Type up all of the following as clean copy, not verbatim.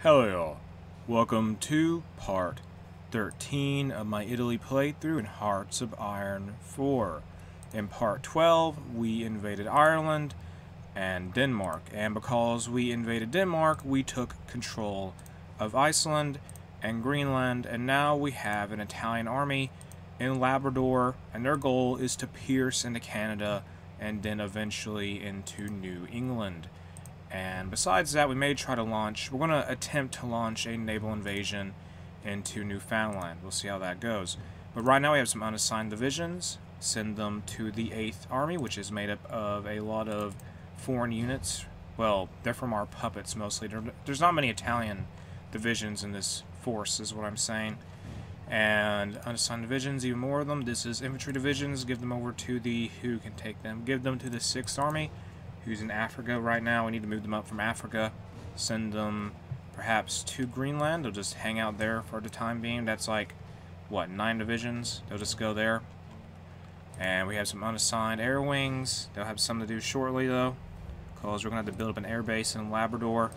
Hello y'all, welcome to part 13 of my Italy playthrough in Hearts of Iron 4. In part 12, we invaded Ireland and Denmark, and because we invaded Denmark, we took control of Iceland and Greenland, and now we have an Italian army in Labrador, and their goal is to pierce into Canada and then eventually into New England. And besides that, we may try to launch, we're going to attempt to launch a naval invasion into Newfoundland. We'll see how that goes. But right now we have some unassigned divisions. Send them to the 8th Army, which is made up of a lot of foreign units. Well, they're from our puppets mostly. There's not many Italian divisions in this force, is what I'm saying. And unassigned divisions, even more of them. This is infantry divisions. Give them over to the, who can take them? Give them to the 6th Army. Who's in Africa right now. We need to move them up from Africa. Send them perhaps to Greenland. They'll just hang out there for the time being. That's like, what, 9 divisions? They'll just go there. And we have some unassigned air wings. They'll have something to do shortly, though, because we're going to have to build up an air base in Labrador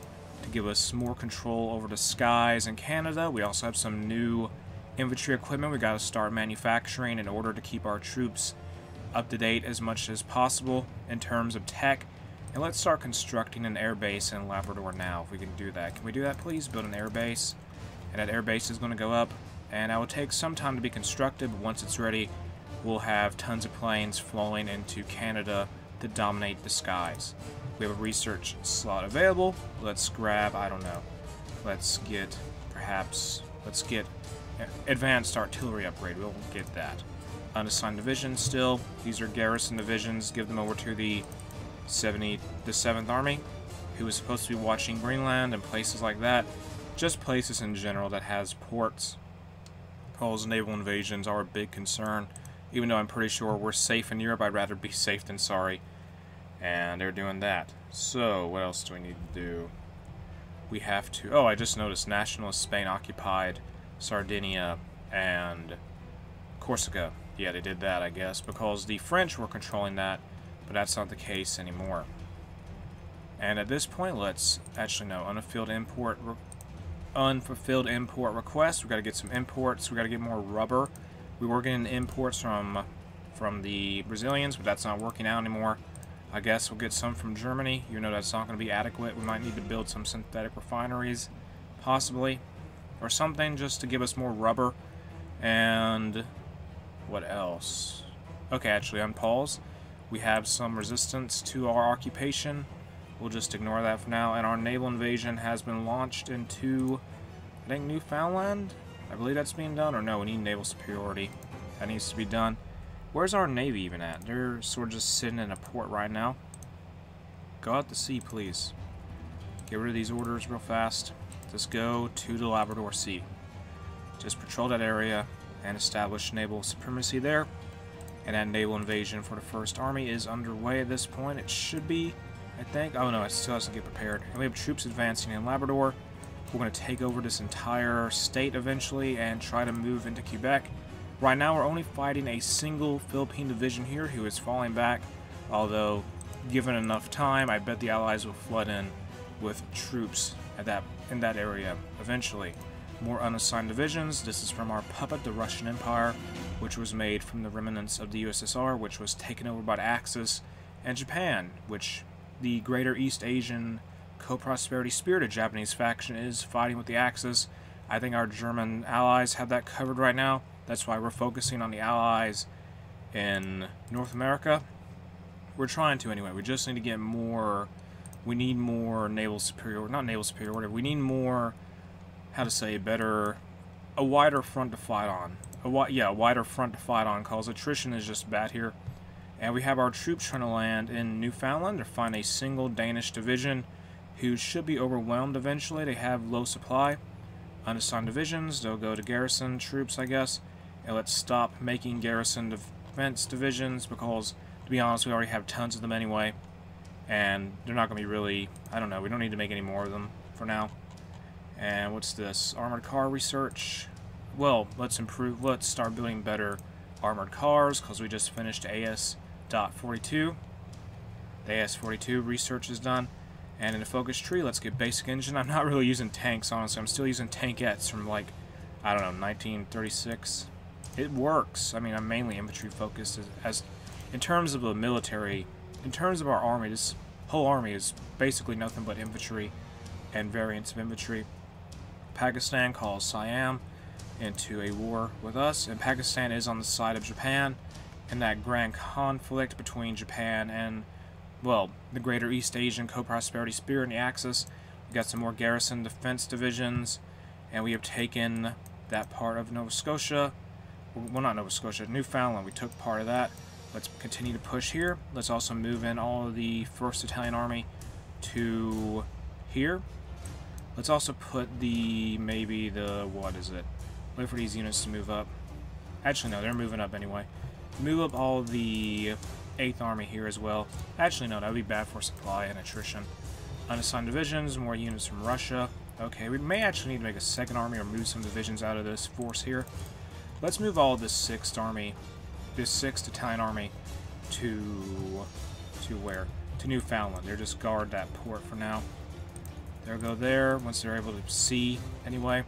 to give us more control over the skies in Canada. We also have some new infantry equipment we got to start manufacturing in order to keep our troops up to date as much as possible in terms of tech. And let's start constructing an air base in Labrador now, if we can do that. Can we do that, please? Build an air base. And that air base is going to go up. And that will take some time to be constructed, but once it's ready, we'll have tons of planes flowing into Canada to dominate the skies. We have a research slot available. Let's grab, I don't know. Let's get advanced artillery upgrade. We'll get that. Unassigned divisions still. These are garrison divisions. Give them over to the 7th Army, who is supposed to be watching Greenland and places like that. Just places in general that has ports. Because naval invasions are a big concern. Even though I'm pretty sure we're safe in Europe, I'd rather be safe than sorry. And they're doing that. So, what else do we need to do? We have to... Oh, I just noticed Nationalist Spain occupied Sardinia and Corsica. Yeah, they did that, I guess, because the French were controlling that, but that's not the case anymore. And at this point, let's actually no unfulfilled import requests. We got to get some imports. We got to get more rubber. We were getting imports from the Brazilians, but that's not working out anymore. I guess we'll get some from Germany. You know that's not going to be adequate. We might need to build some synthetic refineries, possibly, or something just to give us more rubber. And what else? Okay, actually, unpause. We have some resistance to our occupation. We'll just ignore that for now. And our naval invasion has been launched into, I think, Newfoundland? I believe that's being done. Or no, we need naval superiority. That needs to be done. Where's our navy even at? They're sort of just sitting in a port right now. Go out to sea, please. Get rid of these orders real fast. Just go to the Labrador Sea. Just patrol that area and establish naval supremacy there. And that naval invasion for the 1st Army is underway at this point. It should be, I think. Oh no, it still has to get prepared. And we have troops advancing in Labrador. We're going to take over this entire state eventually and try to move into Quebec. Right now we're only fighting a single Philippine division here who is falling back. Although, given enough time, I bet the Allies will flood in with troops in that area eventually. More unassigned divisions. This is from our puppet, the Russian Empire, which was made from the remnants of the USSR, which was taken over by the Axis, and Japan, which the Greater East Asian Co-Prosperity Spirited Japanese faction is fighting with the Axis. I think our German allies have that covered right now. That's why we're focusing on the allies in North America. We're trying to anyway. We just need to get more... We need more naval superiority. Not naval superiority. We need more... How to say better, a wider front to fight on. A wider front to fight on, because attrition is just bad here. And we have our troops trying to land in Newfoundland to find a single Danish division who should be overwhelmed eventually. They have low supply. Unassigned divisions, they'll go to garrison troops, I guess. And let's stop making garrison defense divisions, because, to be honest, we already have tons of them anyway. And they're not going to be really, I don't know, we don't need to make any more of them for now. And what's this? Armored car research. Well, let's start building better armored cars, because we just finished AS.42. The AS-42 research is done. And in the focus tree, let's get basic engine. I'm not really using tanks, honestly. I'm still using tankettes from, like, I don't know, 1936. It works. I mean, I'm mainly infantry focused. As in terms of the military, in terms of our army, this whole army is basically nothing but infantry and variants of infantry. Pakistan calls Siam into a war with us, and Pakistan is on the side of Japan in that grand conflict between Japan and, well, the Greater East Asian Co-Prosperity Sphere in the Axis. We got some more garrison defense divisions, and we have taken that part of Nova Scotia. Well, not Nova Scotia, Newfoundland. We took part of that. Let's continue to push here. Let's also move in all of the 1st Italian Army to here. Let's also put the, maybe the, what is it? Wait for these units to move up. Actually, no, they're moving up anyway. Move up all the 8th Army here as well. Actually, no, that would be bad for supply and attrition. Unassigned divisions, more units from Russia. Okay, we may actually need to make a 2nd Army or move some divisions out of this force here. Let's move all of this 6th Army, this 6th Italian Army to where? To Newfoundland. They're just guard that port for now. They'll go there once they're able to see anyway.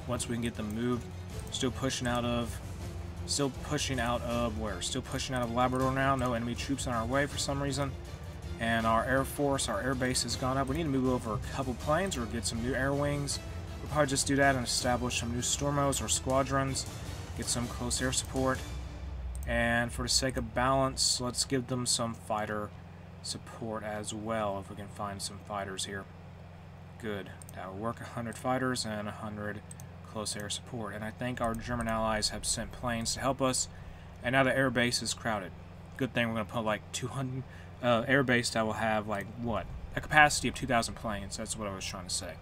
Once we can get them moved. Still pushing out of where? Still pushing out of Labrador now. No enemy troops on our way for some reason. And our Air Force, our air base has gone up. We need to move over a couple planes or get some new air wings. We'll probably just do that and establish some new Stormos or squadrons. Get some close air support. And for the sake of balance, let's give them some fighter support as well, if we can find some fighters here. Good. That will work. 100 fighters and 100 close air support. And I think our German allies have sent planes to help us. And now the air base is crowded. Good thing we're going to put like 200... air base that will have, like, what? A capacity of 2,000 planes. That's what I was trying to say.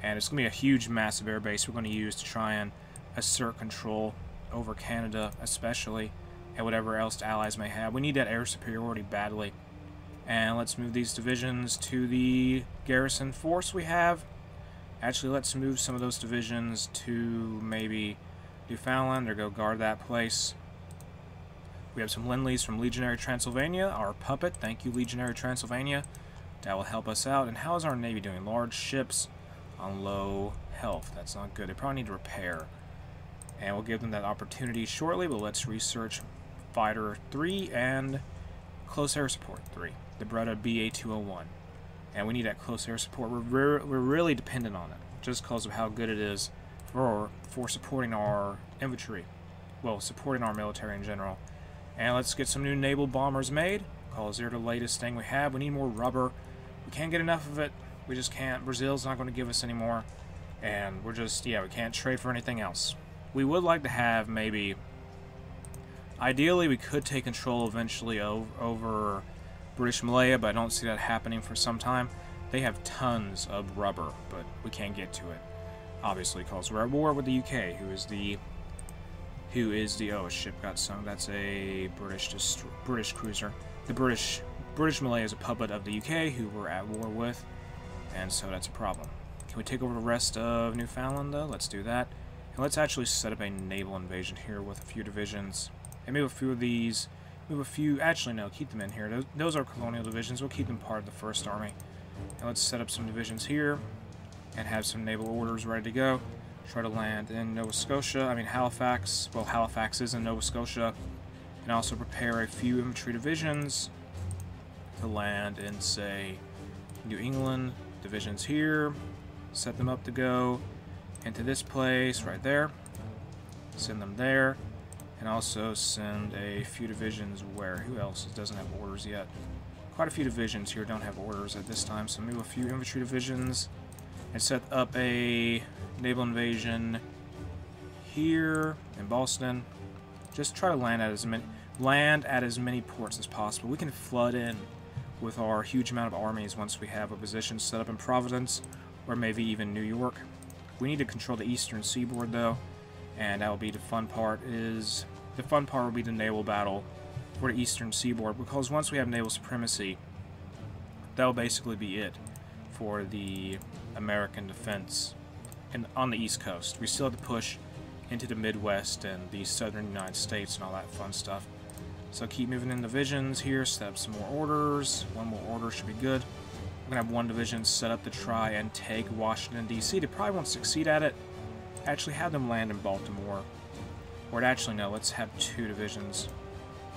And it's going to be a huge, massive air base we're going to use to try and assert control over Canada, especially, and whatever else the allies may have. We need that air superiority badly. And let's move these divisions to the garrison force we have. Actually, let's move some of those divisions to maybe Newfoundland or go guard that place. We have some Lindleys from Legionary Transylvania, our puppet. Thank you, Legionary Transylvania. That will help us out. And how is our Navy doing? Large ships on low health. That's not good. They probably need to repair. And we'll give them that opportunity shortly, but let's research Fighter 3 and Close Air Support 3. The Beretta BA-201. And we need that close air support. We're really dependent on it, just because of how good it is for supporting our infantry. Well, supporting our military in general. And let's get some new naval bombers made, because they're the latest thing we have. We need more rubber. We can't get enough of it. We just can't. Brazil's not going to give us any more. And we're just, yeah, we can't trade for anything else. We would like to have maybe... Ideally, we could take control eventually over British Malaya, but I don't see that happening for some time. They have tons of rubber, but we can't get to it. Obviously, because we're at war with the UK, who is the oh, ship got sunk. That's a British cruiser. The British Malaya is a puppet of the UK, who we're at war with, and so that's a problem. Can we take over the rest of Newfoundland, though? Let's do that. And let's actually set up a naval invasion here with a few divisions. And move a few of these. Move a few... Actually, no, keep them in here. Those are colonial divisions. We'll keep them part of the 1st Army. And let's set up some divisions here and have some naval orders ready to go. Try to land in Nova Scotia. I mean, Halifax. Well, Halifax is in Nova Scotia. And also prepare a few infantry divisions to land in, say, New England. Divisions here. Set them up to go into this place right there. Send them there. And also send a few divisions where? Who else doesn't have orders yet? Quite a few divisions here don't have orders at this time, so move a few infantry divisions and set up a naval invasion here in Boston. Just try to land at as many ports as possible. We can flood in with our huge amount of armies once we have a position set up in Providence or maybe even New York. We need to control the eastern seaboard, though, and that will be the fun part. The fun part will be the naval battle for the eastern seaboard, because once we have naval supremacy, that will basically be it for the American defense on the East Coast. We still have to push into the Midwest and the southern United States and all that fun stuff. So keep moving in divisions here, set up some more orders. One more order should be good. We're going to have one division set up to try and take Washington, D.C. They probably won't succeed at it. Actually have them land in Baltimore. Or actually, no, let's have 2 divisions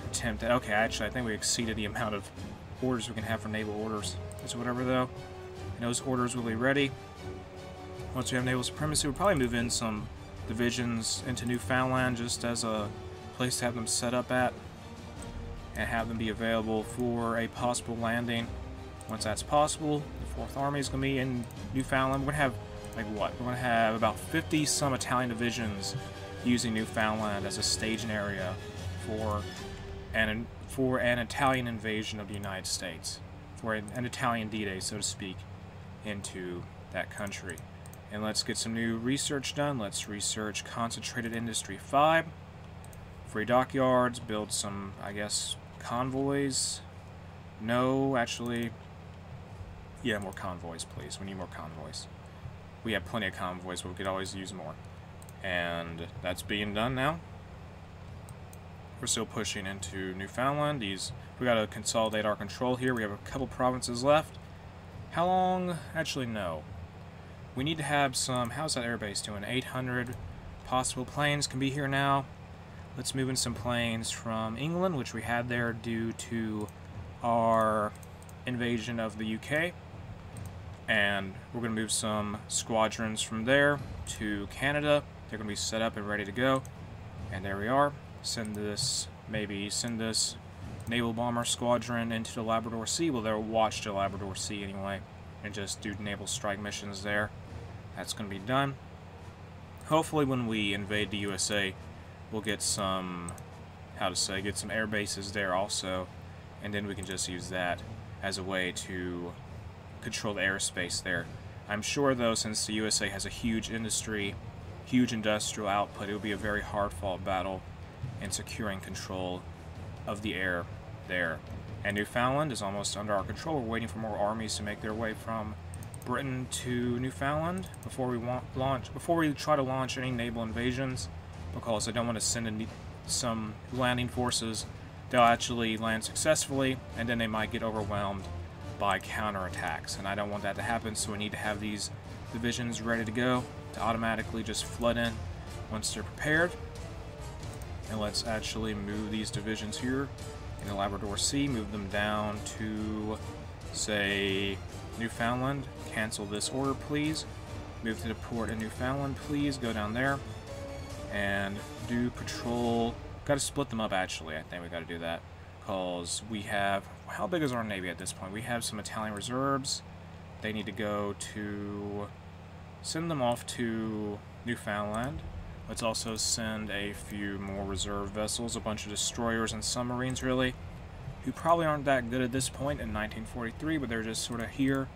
attempt it. Okay, actually, I think we exceeded the amount of orders we can have for naval orders. It's whatever, though. And those orders will be ready. Once we have naval supremacy, we'll probably move in some divisions into Newfoundland just as a place to have them set up at. And have them be available for a possible landing. Once that's possible, the 4th Army is going to be in Newfoundland. We're going to have, like what? We're going to have about 50-some Italian divisions using Newfoundland as a staging area for an Italian invasion of the United States. For an Italian D-Day, so to speak, into that country. And let's get some new research done. Let's research Concentrated Industry 5. Free dockyards, build some, I guess, convoys. No, actually, yeah, more convoys, please. We need more convoys. We have plenty of convoys, but we could always use more. And that's being done now. We're still pushing into Newfoundland. We gotta consolidate our control here. We have a couple provinces left. How long? Actually, no. We need to have some... How's that airbase doing? 800 possible planes can be here now. Let's move in some planes from England, which we had there due to our invasion of the UK. And we're going to move some squadrons from there to Canada. They're going to be set up and ready to go. And there we are. Send this naval bomber squadron into the Labrador Sea. Well, they'll watch the Labrador Sea anyway and just do naval strike missions there. That's going to be done. Hopefully when we invade the USA, we'll get some, get some air bases there also, and then we can just use that as a way to control the airspace there. I'm sure, though, since the USA has a huge industry, huge industrial output, it will be a very hard-fought battle in securing control of the air there. And Newfoundland is almost under our control. We're waiting for more armies to make their way from Britain to Newfoundland before we try to launch any naval invasions, because I don't want to send in some landing forces. They'll actually land successfully, and then they might get overwhelmed by counterattacks, and I don't want that to happen, so we need to have these divisions ready to go to automatically just flood in once they're prepared. And let's actually move these divisions here in the Labrador Sea, move them down to, say, Newfoundland. Cancel this order, please. Move to the port in Newfoundland, please. Go down there and do patrol. Got to split them up, actually. I think we got to do that, because we have... How big is our Navy at this point? We have some Italian reserves. They need to go to... Send them off to Newfoundland. Let's also send a few more reserve vessels, a bunch of destroyers and submarines, really, who probably aren't that good at this point in 1943, but they're just sort of here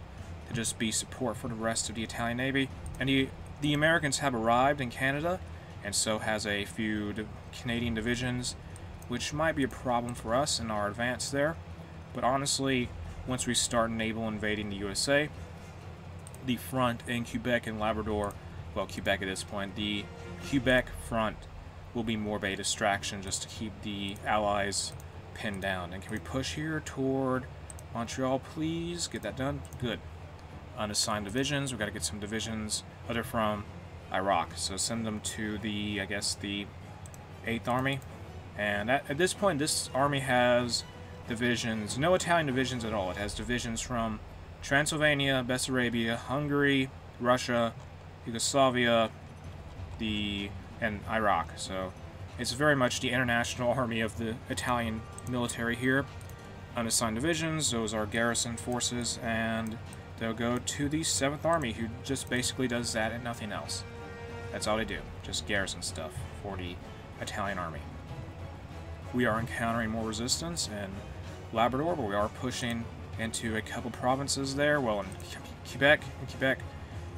to just be support for the rest of the Italian Navy. And the Americans have arrived in Canada, and so has a few Canadian divisions, which might be a problem for us in our advance there. But honestly, once we start naval invading the USA, the front in Quebec and Labrador, well, Quebec at this point, the Quebec front will be more of a distraction just to keep the Allies pinned down. And can we push here toward Montreal, please? Get that done? Good. Unassigned divisions. We've got to get some divisions. Oh, they're from Iraq, so send them to the, I guess, the 8th Army. And at this point, this army has divisions, no Italian divisions at all. It has divisions from Transylvania, Bessarabia, Hungary, Russia, Yugoslavia, and Iraq. So it's very much the international army of the Italian military here. Unassigned divisions, those are garrison forces, and they'll go to the 7th Army, who just basically does that and nothing else. That's all they do, just garrison stuff for the Italian army. We are encountering more resistance in Labrador, but we are pushing into a couple provinces there, well, in Quebec,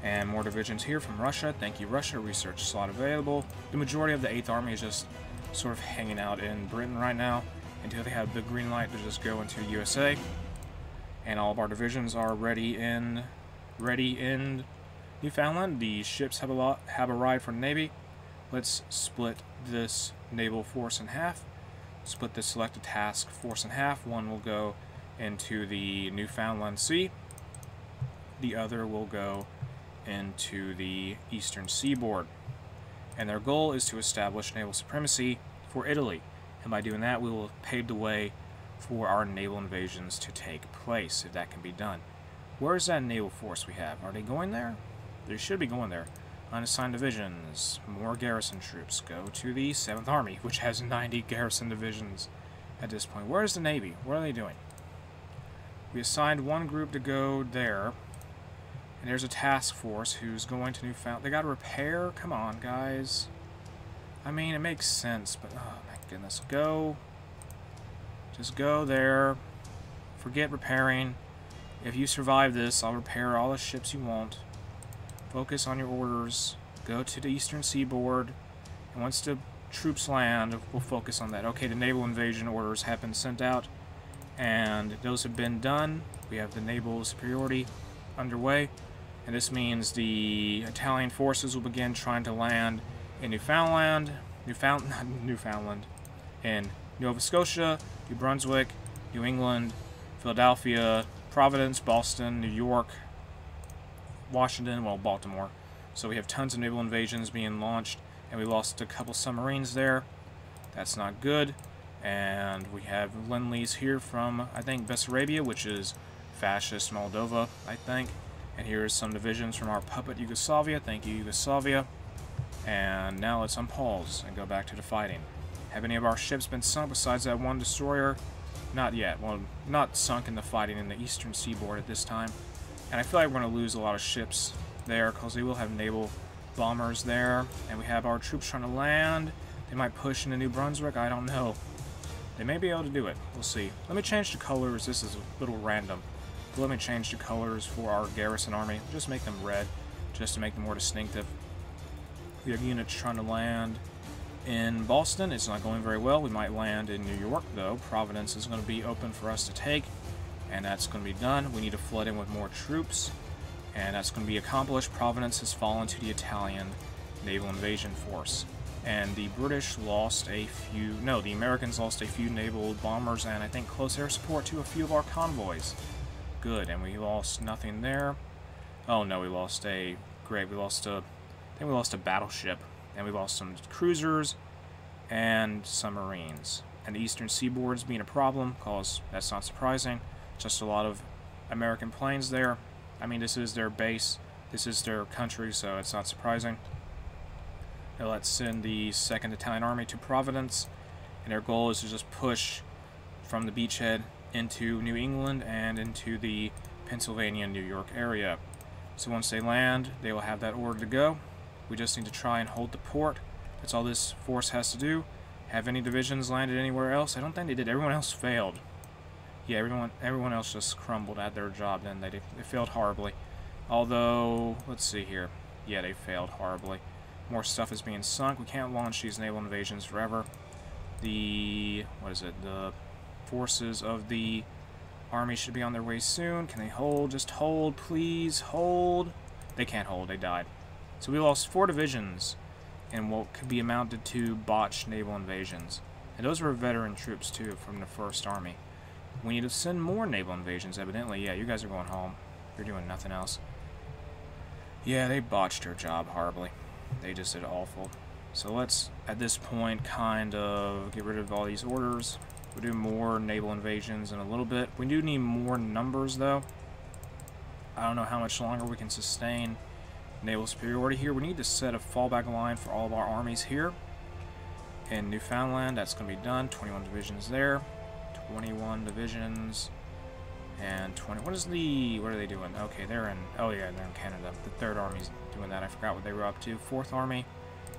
and more divisions here from Russia. Thank you, Russia. Research slot available. The majority of the 8th Army is just sort of hanging out in Britain right now until they have the green light to just go into the USA. And all of our divisions are ready in Newfoundland. The ships have arrived from the Navy. Let's split this naval force in half. Split the selected task force in half. One will go into the Newfoundland Sea, the other will go into the eastern seaboard. And their goal is to establish naval supremacy for Italy. And by doing that, we will have paved the way for our naval invasions to take place, if that can be done. Where is that naval force we have? Are they going there? They should be going there. Unassigned divisions, more garrison troops. Go to the 7th Army, which has 90 garrison divisions at this point. Where is the Navy? What are they doing? We assigned one group to go there. And there's a task force who's going to Newfoundland. They got to repair? Come on, guys. I mean, it makes sense, but oh my goodness. Go. Just go there. Forget repairing. If you survive this, I'll repair all the ships you want. Focus on your orders. Go to the eastern seaboard. And once the troops land, we'll focus on that. Okay, the naval invasion orders have been sent out. And those have been done. We have the naval superiority underway. And this means the Italian forces will begin trying to land in Newfoundland, in Nova Scotia, New Brunswick, New England, Philadelphia, Providence, Boston, New York, Washington, well, Baltimore. So we have tons of naval invasions being launched, and we lost a couple submarines there. That's not good. And we have Lend-Lease here from, I think, Bessarabia, which is fascist Moldova, I think. And here's some divisions from our puppet Yugoslavia. Thank you, Yugoslavia. And now let's unpause and go back to the fighting. Have any of our ships been sunk besides that one destroyer? Not yet. Well, not sunk in the fighting in the eastern seaboard at this time. And I feel like we're going to lose a lot of ships there because they will have naval bombers there. And we have our troops trying to land. They might push into New Brunswick. I don't know. They may be able to do it. We'll see. Let me change the colors. This is a little random. Let me change the colors for our garrison army. Just make them red, just to make them more distinctive. We have units trying to land in Boston. It's not going very well. We might land in New York, though. Providence is going to be open for us to take, and that's going to be done. We need to flood in with more troops, and that's going to be accomplished. Providence has fallen to the Italian naval invasion force. And the British lost a few... No, the Americans lost a few naval bombers and I think close air support to a few of our convoys. Good, and we lost nothing there. Oh no, we lost a... Great, we lost a... I think we lost a battleship. And we lost some cruisers and submarines. And the eastern seaboard's being a problem, because that's not surprising. Just a lot of American planes there. I mean, this is their base. This is their country, so it's not surprising. Now let's send the 2nd Italian Army to Providence. And their goal is to just push from the beachhead into New England and into the Pennsylvania and New York area. So once they land, they will have that order to go. We just need to try and hold the port. That's all this force has to do. Have any divisions landed anywhere else? I don't think they did. Everyone else failed. Yeah, everyone else just crumbled at their job, then they failed horribly. Although, let's see here. Yeah, they failed horribly. More stuff is being sunk. We can't launch these naval invasions forever. The forces of the army should be on their way soon. Can they hold? Just hold, please. Hold. They can't hold. They died. So we lost 4 divisions in what could be amounted to botched naval invasions. And those were veteran troops, too, from the 1st Army. We need to send more naval invasions, evidently. Yeah, you guys are going home. You're doing nothing else. Yeah, they botched their job horribly. They just did awful. So let's, at this point, kind of get rid of all these orders. We'll do more naval invasions in a little bit. We do need more numbers, though. I don't know how much longer we can sustain naval superiority here. We need to set a fallback line for all of our armies here. In Newfoundland, that's going to be done. 21 divisions there. 21 divisions. And 20... What are they doing? Okay, they're in... Oh, yeah, they're in Canada. The 3rd Army's doing that. I forgot what they were up to. 4th Army.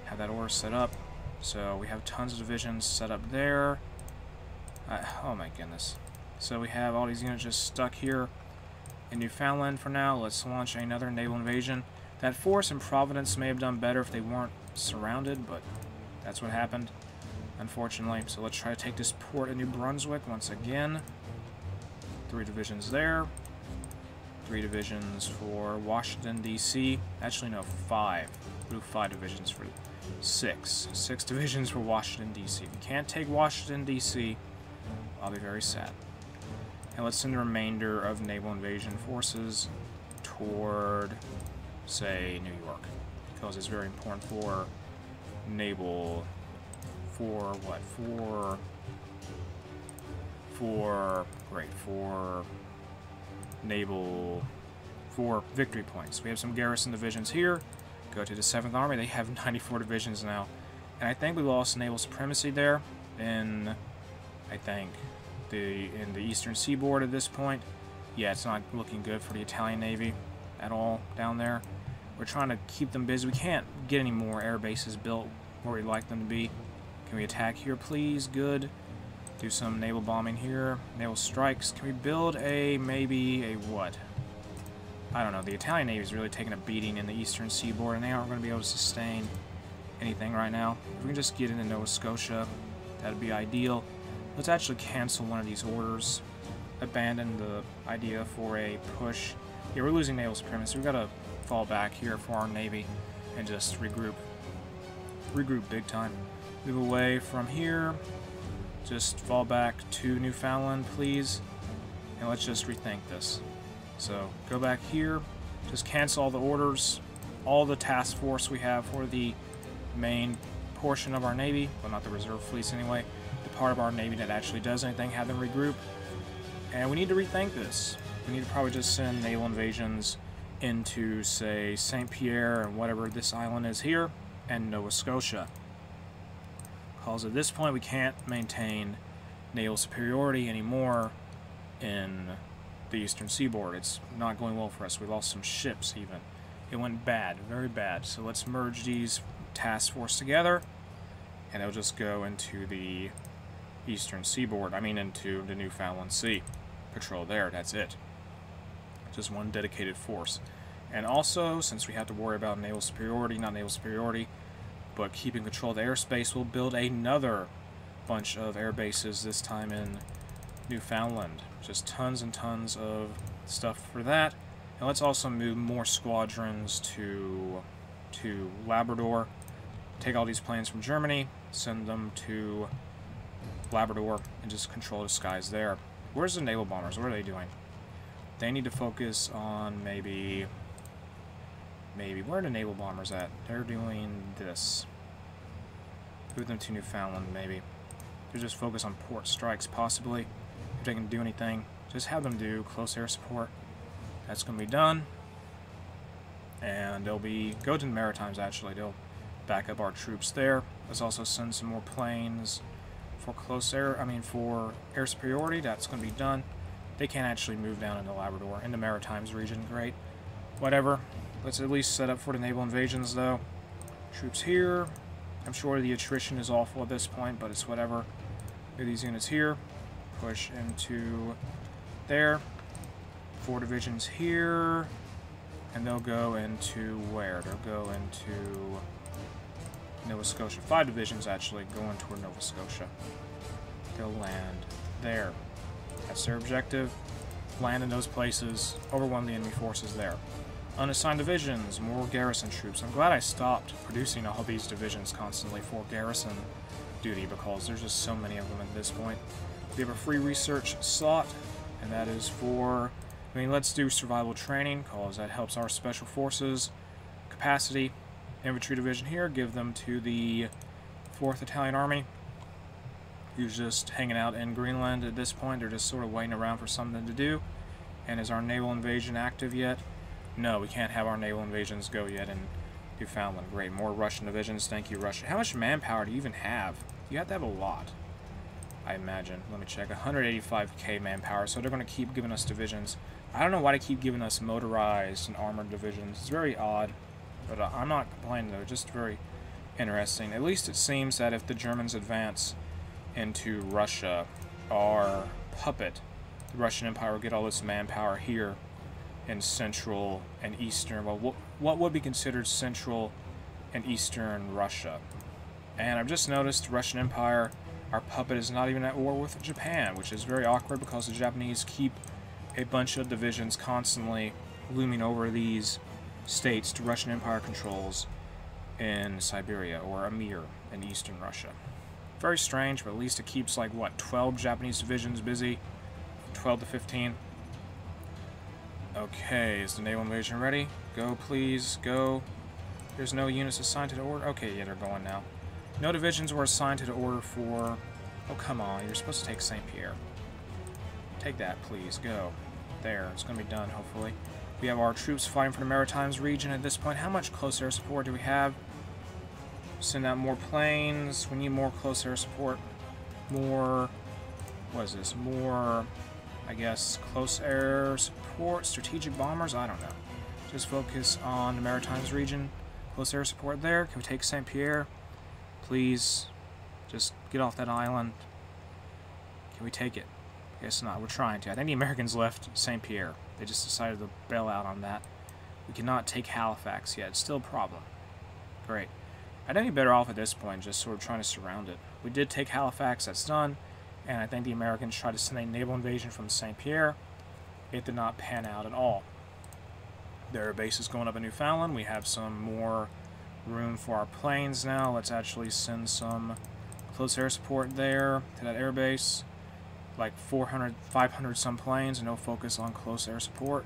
Have that order set up. So we have tons of divisions set up there. Oh, my goodness. So we have all these units just stuck here in Newfoundland for now. Let's launch another naval invasion. That force in Providence may have done better if they weren't surrounded, but that's what happened, unfortunately. So let's try to take this port in New Brunswick once again. 3 divisions there. 3 divisions for Washington, D.C. Actually, no, 5. We'll do 5 divisions for 6. 6 divisions for Washington, D.C. If you can't take Washington, D.C., I'll be very sad. And let's send the remainder of naval invasion forces toward, say, New York, because it's very important for naval, for naval, for victory points. We have some garrison divisions here. Go to the 7th Army. They have 94 divisions now. And I think we lost naval supremacy there in, I think, in the eastern seaboard at this point. Yeah, it's not looking good for the Italian Navy at all down there. We're trying to keep them busy. We can't get any more air bases built where we'd like them to be. Can we attack here, please? Good. Do some naval bombing here. Naval strikes. Can we build maybe a what? I don't know. The Italian Navy is really taking a beating in the eastern seaboard, and they aren't going to be able to sustain anything right now. If we can just get into Nova Scotia, that'd be ideal. Let's actually cancel one of these orders. Abandon the idea for a push. Yeah, we're losing naval supremacy. We've got to fall back here for our Navy and just regroup. Regroup big time. Move away from here. Just fall back to Newfoundland, please. And let's just rethink this. So, go back here. Just cancel all the orders. All the task force we have for the main portion of our Navy. Well, not the reserve fleets anyway. The part of our Navy that actually does anything, have them regroup. And we need to rethink this. We need to probably just send naval invasions into, say, St. Pierre and whatever this island is here, and Nova Scotia. Because at this point we can't maintain naval superiority anymore in the eastern seaboard. It's not going well for us. We lost some ships even. It went bad, very bad. So let's merge these task force together, and it'll just go into the eastern seaboard. I mean into the Newfoundland Sea. Patrol there, that's it. Just one dedicated force. And also, since we have to worry about naval superiority, not naval superiority, but keeping control of the airspace, we'll build another bunch of air bases, this time in Newfoundland. Just tons and tons of stuff for that. And let's also move more squadrons to Labrador. Take all these planes from Germany, send them to Labrador, and just control the skies there. Where's the naval bombers? What are they doing? They need to focus on maybe where are the naval bombers at? They're doing this. Move them to Newfoundland, maybe. They just focus on port strikes, possibly. If they can do anything, just have them do close air support. That's going to be done. And they'll go to the Maritimes, actually. They'll back up our troops there. Let's also send some more planes for for air superiority. That's going to be done. They can't actually move down into Labrador, in the Maritimes region. Great. Whatever. Let's at least set up for the naval invasions, though. Troops here. I'm sure the attrition is awful at this point, but it's whatever. Get these units here. Push into there. 4 divisions here. And they'll go into where? They'll go into Nova Scotia. 5 divisions, actually, going toward Nova Scotia. They'll land there. That's their objective. Land in those places. Overwhelm the enemy forces there. Unassigned divisions, more garrison troops. I'm glad I stopped producing all these divisions constantly for garrison duty, because there's just so many of them at this point. We have a free research slot, and that is for, let's do survival training, because that helps our special forces capacity. Infantry division here, give them to the 4th Italian Army, who's just hanging out in Greenland at this point. They're just sort of waiting around for something to do. And is our naval invasion active yet? No, we can't have our naval invasions go yet in Newfoundland. Great, more Russian divisions. Thank you, Russia. How much manpower do you even have? You have to have a lot, I imagine. Let me check. 185k manpower, so they're going to keep giving us divisions. I don't know why they keep giving us motorized and armored divisions. It's very odd, but I'm not complaining, though. Just very interesting. At least it seems that if the Germans advance into Russia, our puppet, the Russian Empire, will get all this manpower here in central and eastern, well, what would be considered central and eastern Russia. And I've just noticed the Russian Empire, our puppet, is not even at war with Japan, which is very awkward because the Japanese keep a bunch of divisions constantly looming over these states the Russian Empire controls in Siberia, or Amur in eastern Russia. Very strange, but at least it keeps, like, what, 12 Japanese divisions busy? 12 to 15. Okay, is the naval invasion ready? Go, please, go. There's no units assigned to the order. Okay, yeah, they're going now. No divisions were assigned to the order for... Oh, come on, you're supposed to take St. Pierre. Take that, please, go. There, it's going to be done, hopefully. We have our troops fighting for the Maritimes region at this point. How much close air support do we have? Send out more planes. We need more close air support. More... What is this? More, I guess, close air support. Strategic bombers? I don't know. Just focus on the Maritimes region. Close air support there. Can we take St. Pierre? Please. Just get off that island. Can we take it? Guess not. We're trying to. I think the Americans left St. Pierre. They just decided to bail out on that. We cannot take Halifax yet. It's still a problem. Great. I think we'd be better off at this point, just sort of trying to surround it. We did take Halifax. That's done. And I think the Americans tried to send a naval invasion from St. Pierre. It did not pan out at all. Their base is going up in Newfoundland. We have some more room for our planes now. Let's actually send some close air support there to that air base. Like 400, 500 some planes, and no focus on close air support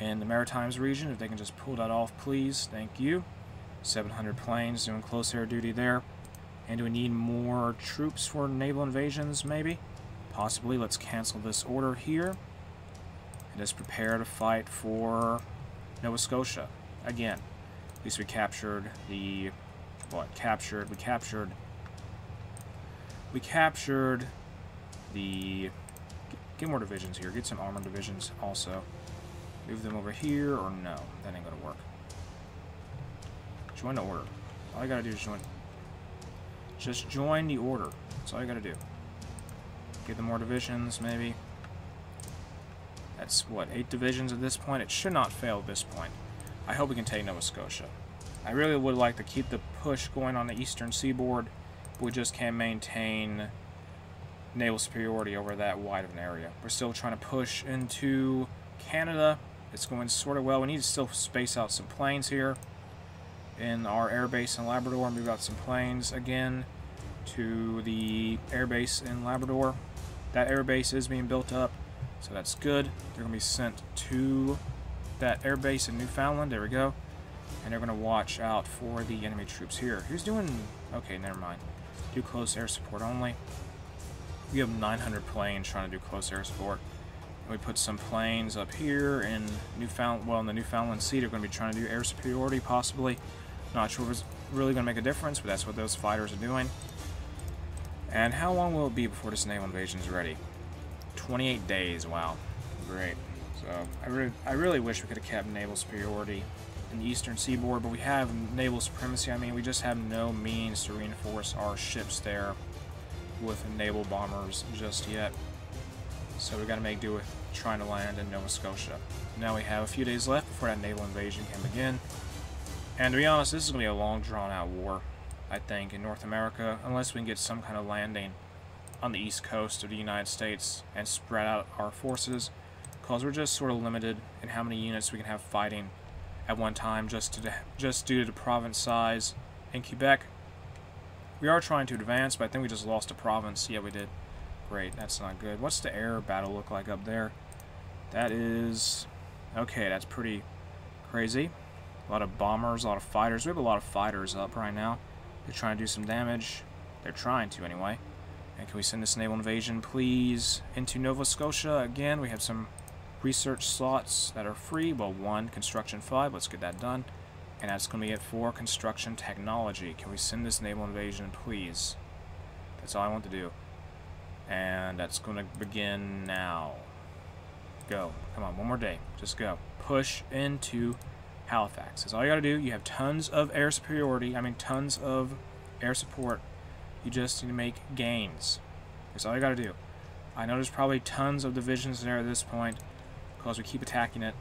in the Maritimes region. If they can just pull that off, please. Thank you. 700 planes doing close air duty there. And do we need more troops for naval invasions, maybe? Possibly. Let's cancel this order here. And just prepare to fight for Nova Scotia. Again. At least we captured the... What? We captured the... Get more divisions here. Get some armored divisions also. Move them over here, or no. That ain't gonna work. Join the order. All you gotta do is join... Just join the order. That's all you gotta do. Get them more divisions, maybe. That's, what, 8 divisions at this point? It should not fail at this point. I hope we can take Nova Scotia. I really would like to keep the push going on the eastern seaboard, but we just can't maintain naval superiority over that wide of an area. We're still trying to push into Canada. It's going sort of well. We need to still space out some planes here in our air base in Labrador. Move out some planes again to the air base in Labrador. That air base is being built up, so that's good. They're going to be sent to that air base in Newfoundland. There we go. And they're going to watch out for the enemy troops here. Who's doing... Okay, never mind. Do close air support only. We have 900 planes trying to do close air support. And we put some planes up here in Newfoundland. Well, in the Newfoundland Sea, they're going to be trying to do air superiority, possibly. Not sure if it's really going to make a difference, but that's what those fighters are doing. And how long will it be before this naval invasion is ready? 28 days. Wow. Great. So, I really wish we could have kept naval superiority in the eastern seaboard, but we have naval supremacy. I mean, we just have no means to reinforce our ships there with naval bombers just yet. So we got to make do with trying to land in Nova Scotia. Now we have a few days left before that naval invasion can begin. And to be honest, this is going to be a long, drawn-out war, I think, in North America, unless we can get some kind of landing on the east coast of the United States and spread out our forces, because we're just sort of limited in how many units we can have fighting at one time just due to the province size in Quebec. We are trying to advance, but I think we just lost a province. Yeah, we did. Great, that's not good. What's the air battle look like up there? That is... Okay, that's pretty crazy. A lot of bombers, a lot of fighters. We have a lot of fighters up right now. They're trying to do some damage. They're trying to, anyway. And can we send this naval invasion, please, into Nova Scotia? Again, we have some research slots that are free. Well, 1, construction 5. Let's get that done. And that's going to be it for construction technology. Can we send this naval invasion, please? That's all I want to do. And that's going to begin now. Go. Come on, one more day. Just go. Push into Halifax. That's all you got to do. You have tons of air superiority. I mean, tons of air support. You just need to make gains. That's all you got to do. I know there's probably tons of divisions there at this point because we keep attacking it.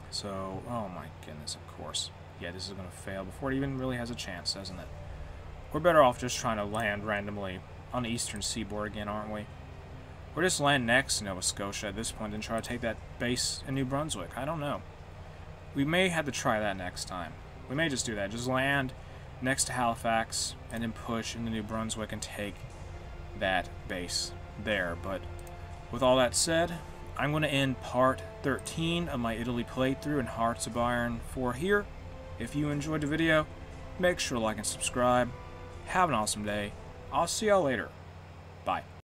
So, oh my goodness, of course. Yeah, this is going to fail before it even really has a chance, doesn't it? We're better off just trying to land randomly on the eastern seaboard again, aren't we? Or just land next to Nova Scotia at this point and try to take that base in New Brunswick. I don't know. We may have to try that next time. We may just do that. Just land next to Halifax and then push into New Brunswick and take that base there. But with all that said, I'm going to end part 13 of my Italy playthrough in Hearts of Iron 4 here. If you enjoyed the video, make sure to like and subscribe. Have an awesome day. I'll see y'all later. Bye.